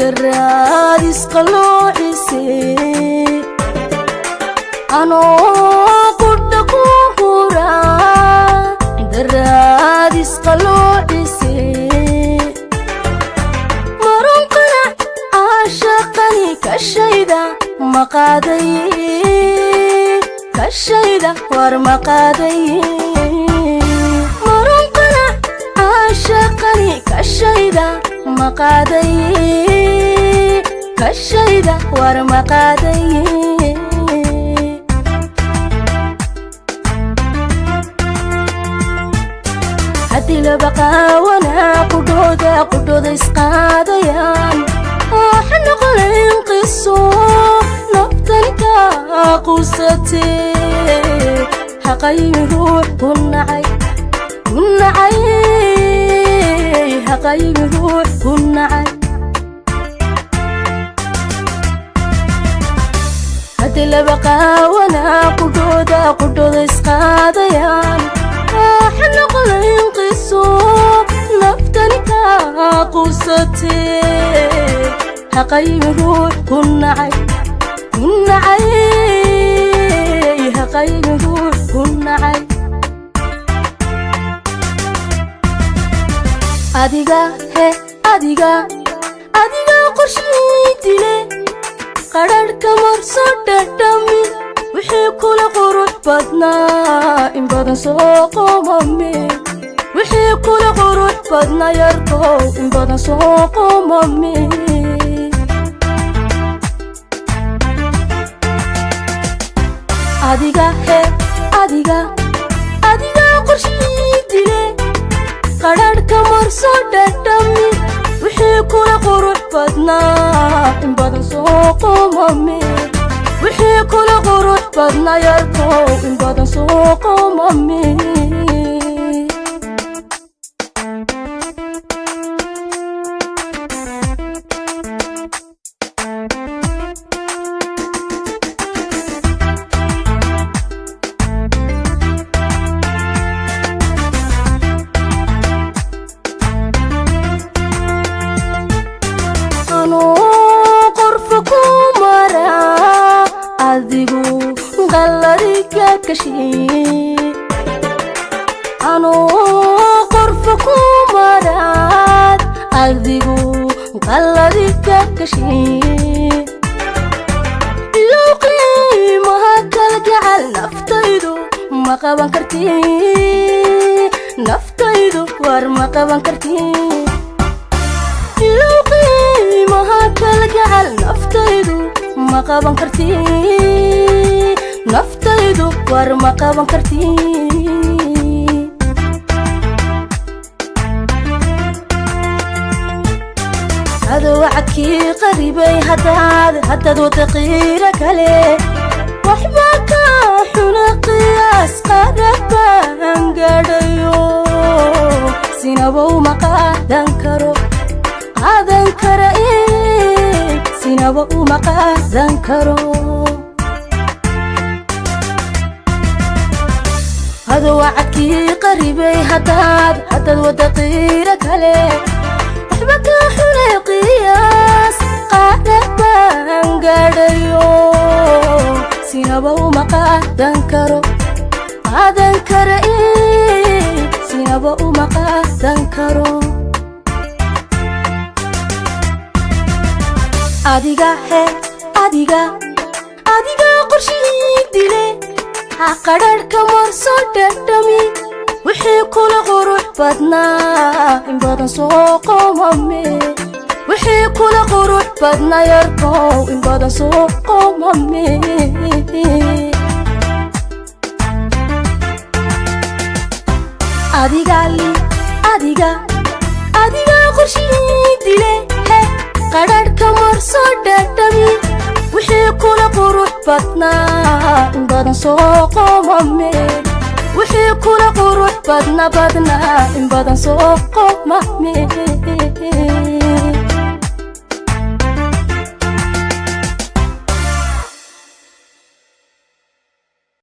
darad qalocise anoo qudha ku hurad darad qalocise marun qanac ashaqani kashayda maqaday kashayda war maqaday marun qanac ashaqani kashayda maqaday kashayda war maqaday hadii la baqawana qudhooda isqaadayaan waxaan noqonayn qiso naftan ka qusatee haqaymi ruux ku nacay haqaymi ruux ku nacay hadii la baqawana qudhooda isqaadayaan waxaan noqonayn qiso naftan ka qusatee haqaymi ruux ku nacay haqaymi ruux ku nacay adiga qorshii dile qararhka marso dhadhami wixii kula qurux badnaa in badan soo qomame wixii kula qurux badnaa yarkow in badan soo qomame adiga qorshii dile qararhka marso dhadhami wixii kula qurux badnaa in badan soo qomame wixii kula qurux badnaa yarkow in badan soo qomame anoo qorfa ku marad adigu qaladiga kashiin ilow qiimaha kalgacal naftaydu ma qaban kartiin naftaydu war ma qaban kartiin ilow qiimaha kalgacal naftaydu ma qaban kartiin naftaydu war ma qaban kartiin hada wacadkii qaribay haddaad wada qiira kale waxba ka xuna qiyaas qarab baan gaadhayo sinabow ma qaadan karo sinabow ma qaadan karo hada wacadkii qaribay haddaad wada qiira kale waxba ka xuna qiyaas qarab baan gaadhayo sinabow ma qaadan karo sinabow ma qaadan karo adiga qorshii dile qararhka marso dhadhami wixii kula qurux badnaa in badan soo qomame wixii kula qurux badnaa yarkow in badan soo qomame adiga qorshii dile qararhka marso dhadhami wixii kula qurux badnaa in badan soo qomame wixii kula qurux badnaa in badan soo qomame